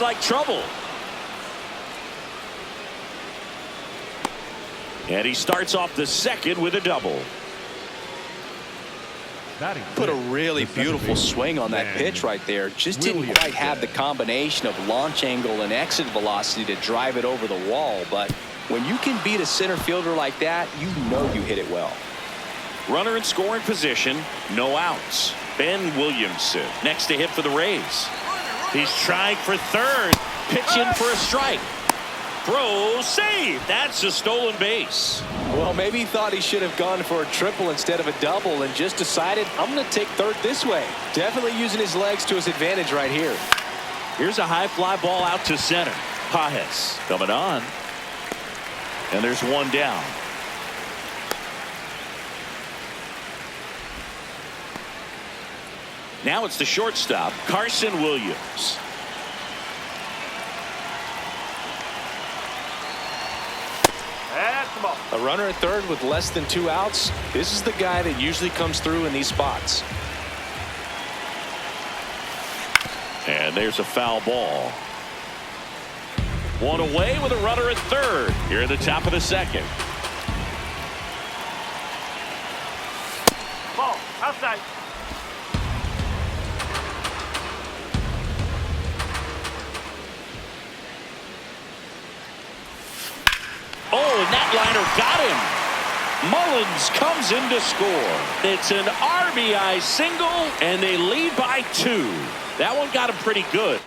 looks like trouble. And he starts off the second with a double. Put a really beautiful swing on that pitch right there. Just didn't quite have the combination of launch angle and exit velocity to drive it over the wall. But when you can beat a center fielder like that, you know you hit it well. Runner in scoring position, no outs. Ben Williamson next to hit for the Rays. He's trying for third. Pitch in for a strike. Throw, save. That's a stolen base. Well, maybe he thought he should have gone for a triple instead of a double and just decided, I'm going to take third this way. Definitely using his legs to his advantage right here. Here's a high fly ball out to center. Pages coming on. And there's one down. Now it's the shortstop, Carson Williams. A runner at third with less than 2 outs. This is the guy that usually comes through in these spots. And there's a foul ball. One away with a runner at third here at the top of the second. Ball outside. Oh, and that liner got him. Mullins comes in to score. It's an RBI single, and they lead by 2. That one got him pretty good.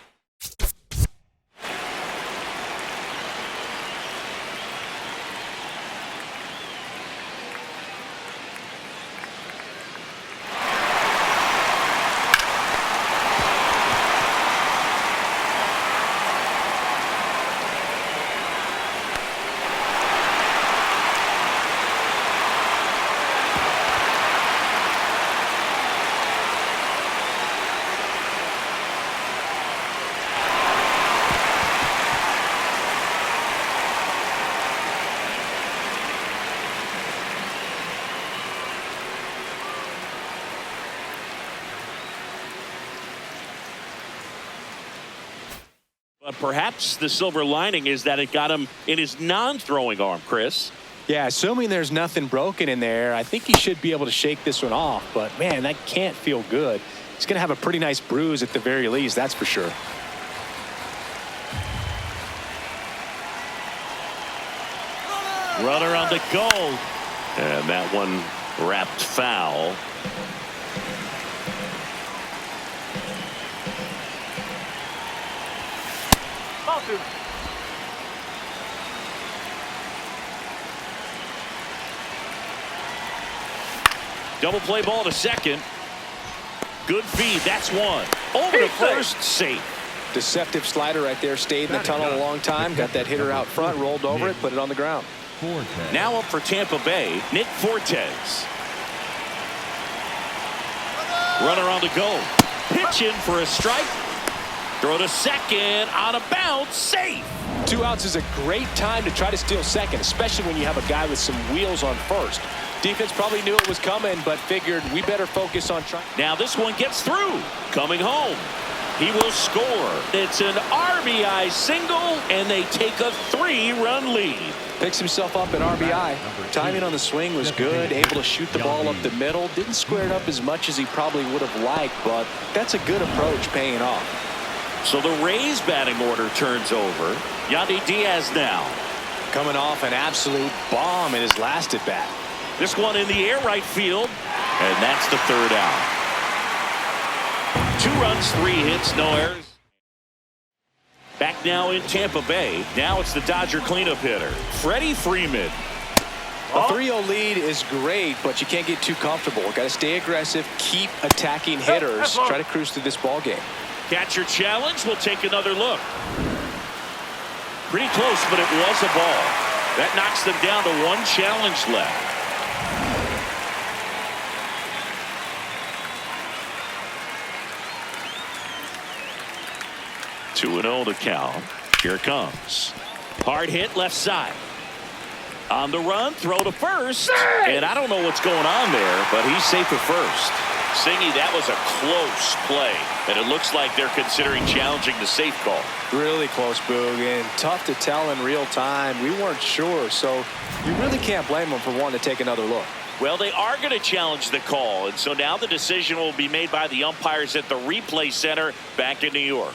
But perhaps the silver lining is that it got him in his non-throwing arm, Chris. Yeah, assuming there's nothing broken in there, I think he should be able to shake this one off. But, man, that can't feel good. He's going to have a pretty nice bruise at the very least, that's for sure. Runner on the go. And that one wrapped foul. Double play ball to second. Good feed. That's one. Over to first. Safe. Deceptive slider right there. Stayed in the tunnel a long time. Got that hitter out front. Rolled over it. Put it on the ground. Now up for Tampa Bay, Nick Fortes. Runner on the go. Pitch in for a strike. Throw to second. On a bounce. Safe. 2 outs is a great time to try to steal second, especially when you have a guy with some wheels on first. Defense probably knew it was coming, but figured we better focus on trying. Now this one gets through. Coming home. He will score. It's an RBI single, and they take a 3-run lead. Picks himself up at RBI. Timing on the swing was good. Able to shoot the ball up the middle. Didn't square it up as much as he probably would have liked, but that's a good approach paying off. So the Rays batting order turns over. Yandy Diaz now. Coming off an absolute bomb in his last at bat. This one in the air right field, and that's the 3rd out. 2 runs, 3 hits, no errors. Back now in Tampa Bay. Now it's the Dodger cleanup hitter, Freddie Freeman. A 3-0 lead is great, but you can't get too comfortable. Got to stay aggressive, keep attacking hitters, try to cruise through this ball game. Catcher challenge. We'll take another look. Pretty close, but it was a ball. That knocks them down to 1 challenge left. 2-0 to count. Here it comes. Hard hit left side. On the run, throw to first. And I don't know what's going on there, but he's safe at first. Singy, that was a close play, and it looks like they're considering challenging the safe call. Really close, Boog, and tough to tell in real time. We weren't sure, so you really can't blame them for wanting to take another look. Well, they are going to challenge the call, and so now the decision will be made by the umpires at the replay center back in New York.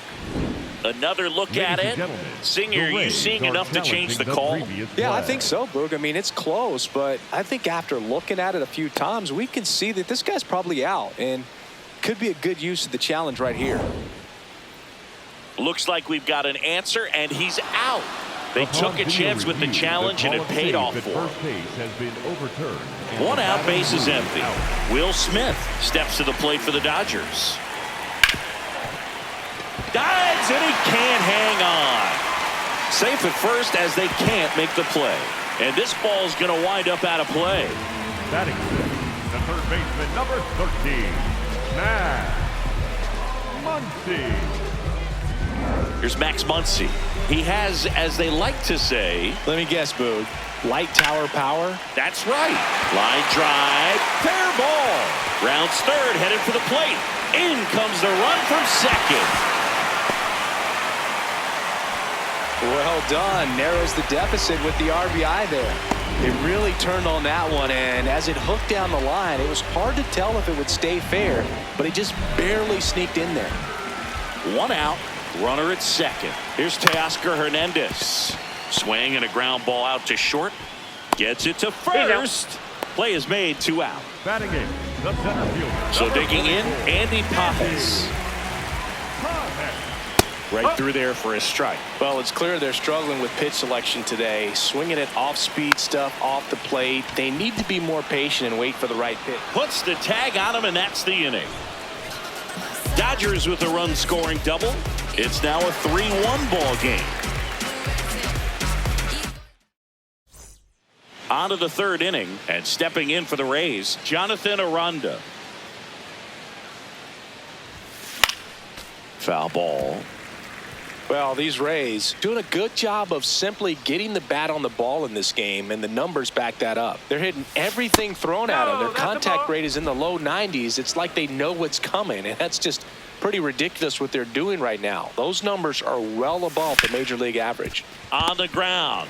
Another look at it. Singer, are you seeing enough to change the call? Yeah, I think so, Boog. I mean, it's close, but I think after looking at it a few times, we can see that this guy's probably out, and could be a good use of the challenge right here. Looks like we've got an answer, and he's out. They took a chance with the challenge, and it paid off for him. One out, base is empty. Will Smith steps to the plate for the Dodgers. Dives, and he can't hang on. Safe at first as they can't make the play. And this ball's going to wind up out of play. Batting the third baseman, number 13, Max Muncy. Here's Max Muncy. He has, as they like to say, let me guess, Boog, light tower power? That's right. Line drive, fair ball. Rounds third, headed for the plate. In comes the run from second. Well done. Narrows the deficit with the RBI there. It really turned on that one, and as it hooked down the line, it was hard to tell if it would stay fair, but it just barely sneaked in there. One out, runner at second. Here's Teoscar Hernandez. Swing and a ground ball out to short. Gets it to first. Play is made, 2 out. Batting in the center fielder. So digging in, Andy Pajes. Right through there for a strike. Well, it's clear they're struggling with pitch selection today. Swinging it off-speed stuff off the plate. They need to be more patient and wait for the right pitch. Puts the tag on him, and that's the inning. Dodgers with a run-scoring double. It's now a 3-1 ball game. On to the third inning, and stepping in for the Rays, Jonathan Aranda. Foul ball. Well, these Rays doing a good job of simply getting the bat on the ball in this game, and the numbers back that up. They're hitting everything thrown at them. Their contact rate is in the low 90s. It's like they know what's coming, and that's just pretty ridiculous what they're doing right now. Those numbers are well above the major league average. On the ground.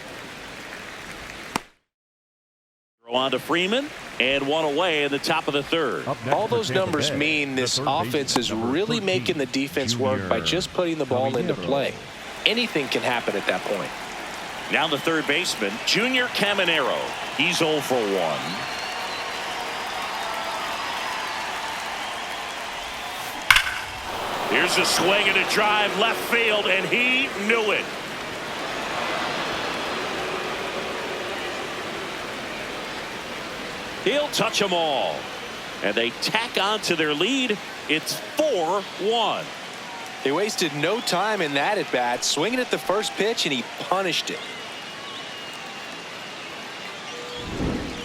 Throw on to Freeman, and one away in the top of the third. All those numbers mean this offense is really making the defense work by just putting the ball into play. Anything can happen at that point. Now the third baseman, Junior Caminero. He's 0 for 1. Here's a swing and a drive left field, and he knew it. He'll touch them all. And they tack on to their lead. It's 4-1. They wasted no time in that at bat, swinging at the first pitch, and he punished it.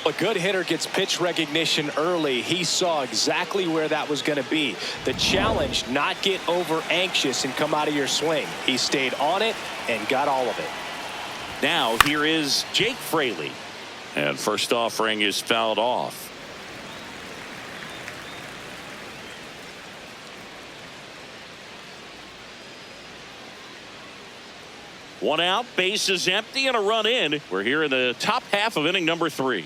A good hitter gets pitch recognition early. He saw exactly where that was going to be. The challenge, not get over anxious and come out of your swing. He stayed on it and got all of it. Now here is Jake Fraley. And first offering is fouled off. One out, base is empty, and a run in. We're here in the top half of inning number 3.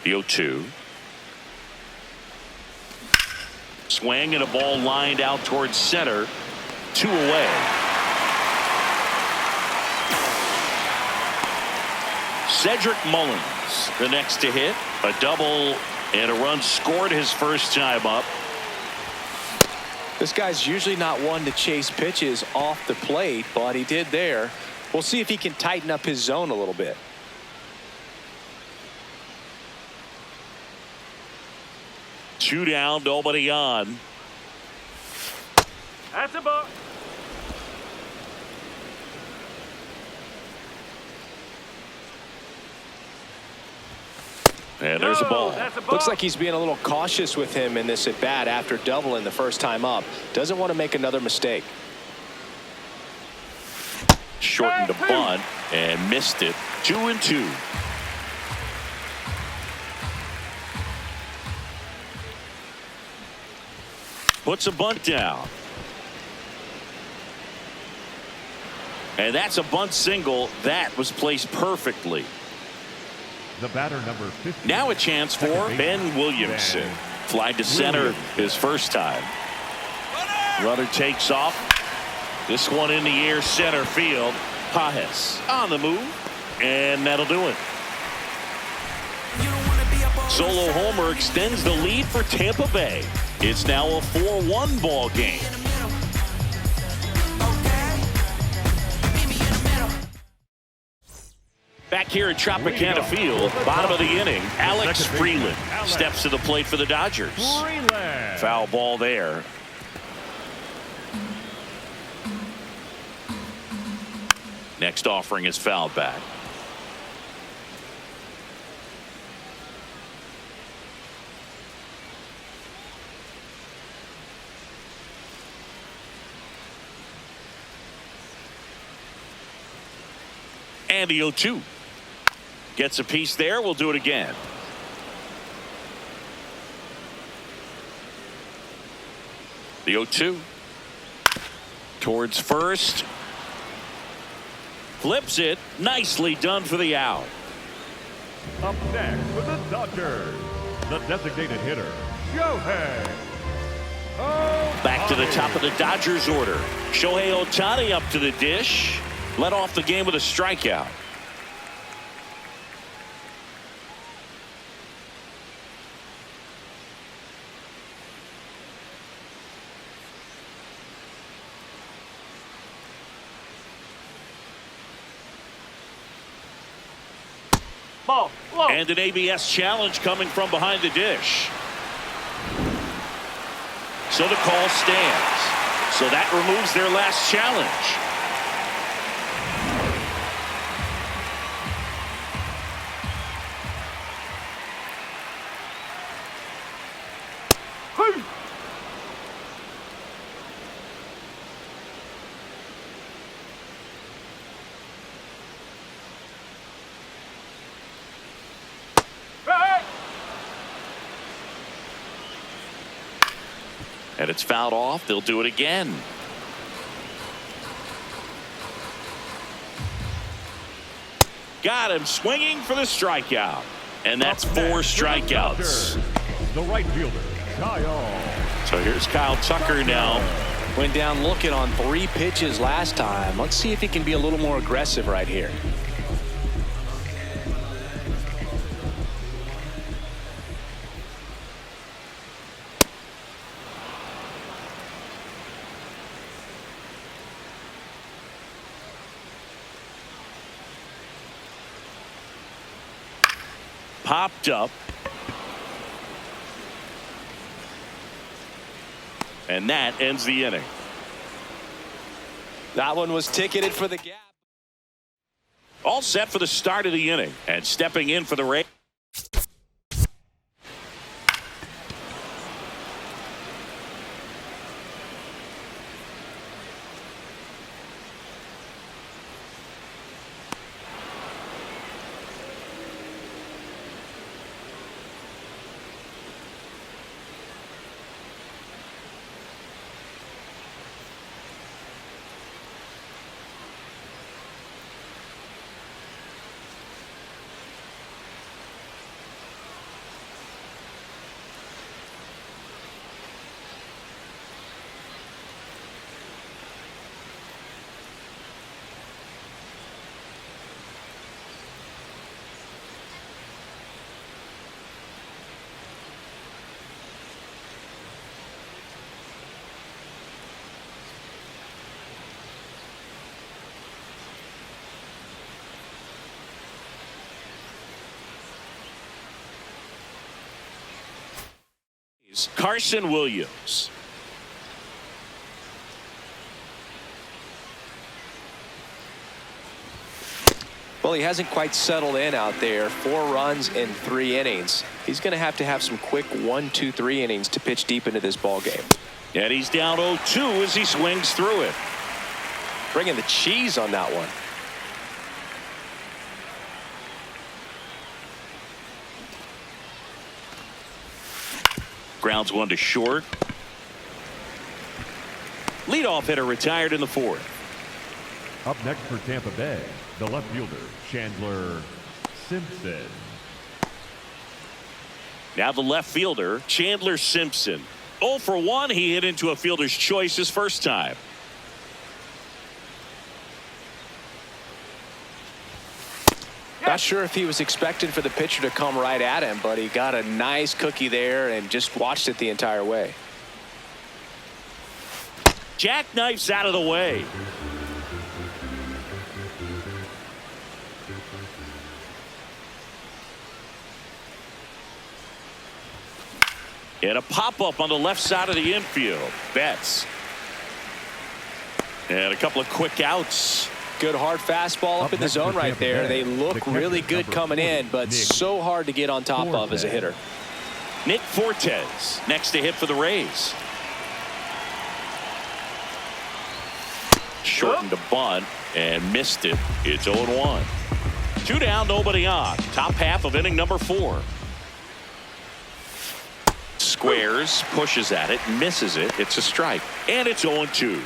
The 0-2. Swing and a ball lined out towards center. 2 away. Cedric Mullins, the next to hit. A double and a run scored his first time up. This guy's usually not one to chase pitches off the plate, but he did there. We'll see if he can tighten up his zone a little bit. Two down, nobody on. That's a ball. And there's a ball. Looks like he's being a little cautious with him in this at bat after doubling the first time up. Doesn't want to make another mistake. shortened a bunt and missed it. 2-2. Puts a bunt down. And that's a bunt single that was placed perfectly. The batter, number 50. Now a chance for Ben Williamson. Fly to center his first time. Runner takes off. This one in the air, center field. Pajes on the move, and that'll do it. Solo homer extends the lead for Tampa Bay. It's now a 4-1 ball game. Back here at Tropicana Field, bottom of the inning, Alex Freeland steps to the plate for the Dodgers. Foul ball there. Next offering is fouled back. And the 0-2. Gets a piece there. We'll do it again. The 0-2. Towards first. Flips it. Nicely done for the out. Up next for the Dodgers, the designated hitter, Shohei Ohtani. Back to the top of the Dodgers order. Shohei Ohtani up to the dish. Led off the game with a strikeout. And an ABS challenge coming from behind the dish. So the call stands. So that removes their last challenge. And it's fouled off. They'll do it again. Got him swinging for the strikeout. And that's 4 strikeouts. The right fielder, Kyle. So here's Kyle Tucker now. Went down looking on 3 pitches last time. Let's see if he can be a little more aggressive right here. Popped up. And that ends the inning. That one was ticketed for the gap. All set for the start of the inning. And stepping in for the Rays. Carson Williams. Well, he hasn't quite settled in out there. 4 runs in 3 innings. He's going to have some quick 1, 2, 3 innings to pitch deep into this ball game. And he's down 0-2 as he swings through it. Bringing the cheese on that one. Grounds one to short. Leadoff hitter retired in the fourth. Up next for Tampa Bay, the left fielder, Chandler Simpson. Now the left fielder, Chandler Simpson. 0 for 1. He hit into a fielder's choice his first time. Not sure if he was expecting for the pitcher to come right at him, but he got a nice cookie there and just watched it the entire way. Jackknifes out of the way. And a pop-up on the left side of the infield. Betts. And a couple of quick outs. Good hard fastball up in the zone right there. They look really good coming in, but so hard to get on top of as a hitter. Nick Fortes next to hit for the Rays. Shortened a bunt and missed it. It's 0-1. 2 down, nobody on. Top half of inning number 4. Squares, pushes at it, misses it. It's a strike. And it's 0-2.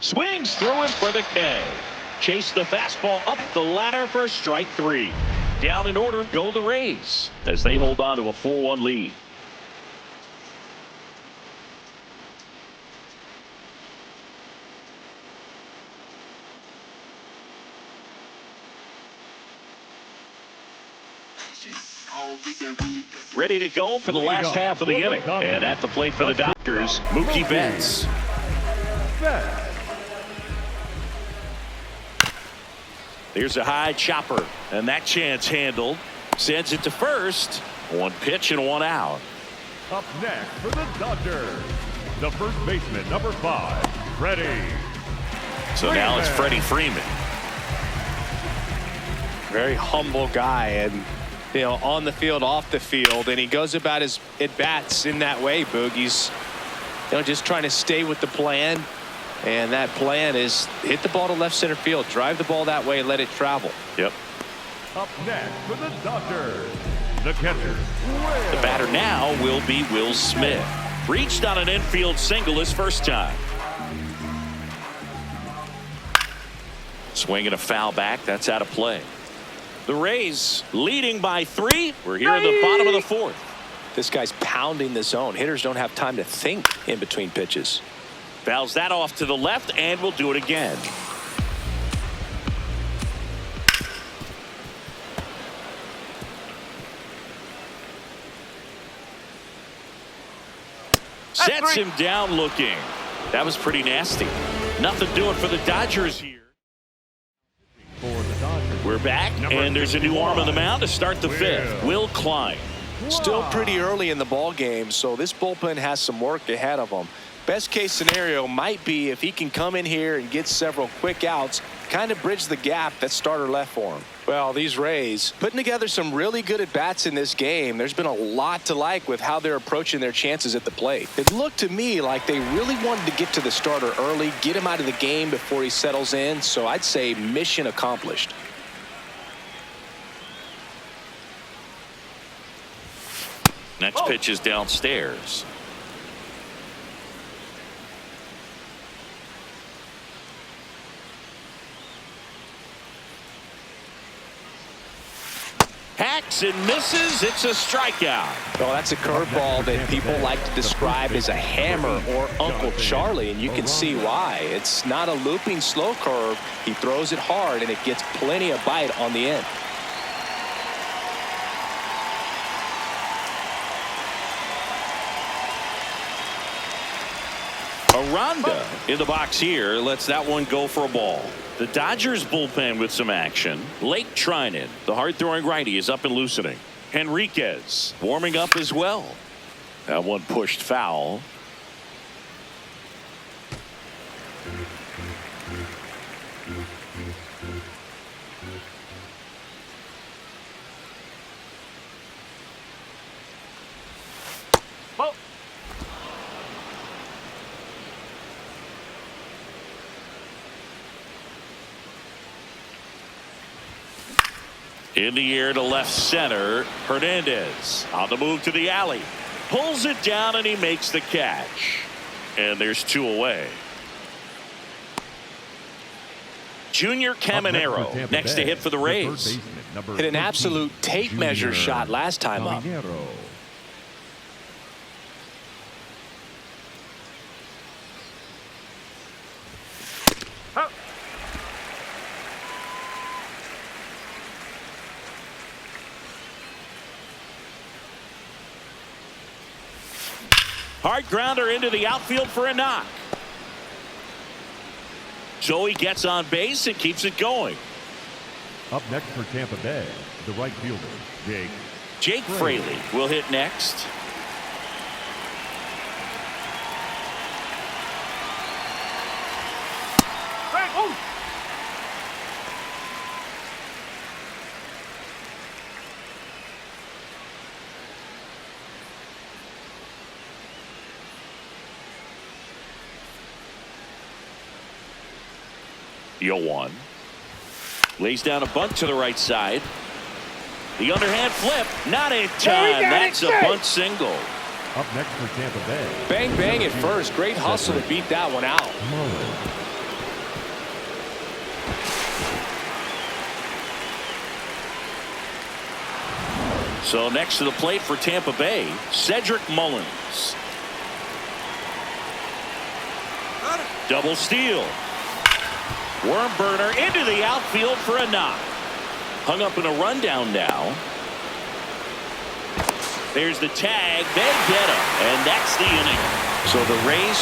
Swings through it for the K. Chase the fastball up the ladder for strike 3. Down in order go the Rays as they hold on to a 4-1 lead. Ready to go for the last half of the inning. And at the plate for the Dodgers, Mookie Betts. There's a high chopper, and that chance handled. Sends it to first. 1 pitch and 1 out. Up next for the Dodgers, the first baseman, number 5, Freddie. So now it's Freddie Freeman. Very humble guy, and on the field, off the field, and he goes about his at-bats in that way, Boog. He's just trying to stay with the plan. And that plan is hit the ball to left center field, drive the ball that way, let it travel. Yep. Up next for the Dodgers, the catcher, The batter now will be Will Smith. Reached on an infield single his first time. Swinging a foul back. That's out of play. The Rays leading by 3. We're here in the bottom of the 4th. This guy's pounding the zone. Hitters don't have time to think in between pitches. Fouls that off to the left and will do it again. Sets him down looking. That was pretty nasty. Nothing doing for the Dodgers here. We're back, and there's a new arm on the mound to start the 5th. Will Klein. Still pretty early in the ball game, so this bullpen has some work ahead of them. Best case scenario might be if he can come in here and get several quick outs, kind of bridge the gap that starter left for him. Well, these Rays putting together some really good at-bats in this game. There's been a lot to like with how they're approaching their chances at the plate. It looked to me like they really wanted to get to the starter early, get him out of the game before he settles in, so I'd say mission accomplished. Next pitch is downstairs. Hacks and misses. It's a strikeout. Well, that's a curveball that people like to describe as a hammer or Uncle Charlie, and you can see why. It's not a looping slow curve. He throws it hard, and it gets plenty of bite on the end. Aranda in the box here lets that one go for a ball. The Dodgers bullpen with some action. Lake Trinan, the hard-throwing righty, is up and loosening. Henriquez warming up as well. That one pushed foul. In the air to left center. Hernandez on the move to the alley. Pulls it down and he makes the catch. And there's 2 away. Junior Caminero next to hit for the Rays. Hit an absolute tape measure shot last time up. Hard grounder into the outfield for a knock. So he gets on base and keeps it going. Up next for Tampa Bay, the right fielder, Jake Fraley will hit next. One. Lays down a bunt to the right side. The underhand flip. Not in time. That's a bunt single. Up next for Tampa Bay. Bang, bang at first. Great hustle to beat that one out. So next to the plate for Tampa Bay, Cedric Mullins. Double steal. Worm burner into the outfield for a knock. Hung up in a rundown now. There's the tag. They get him. And that's the inning. So the Rays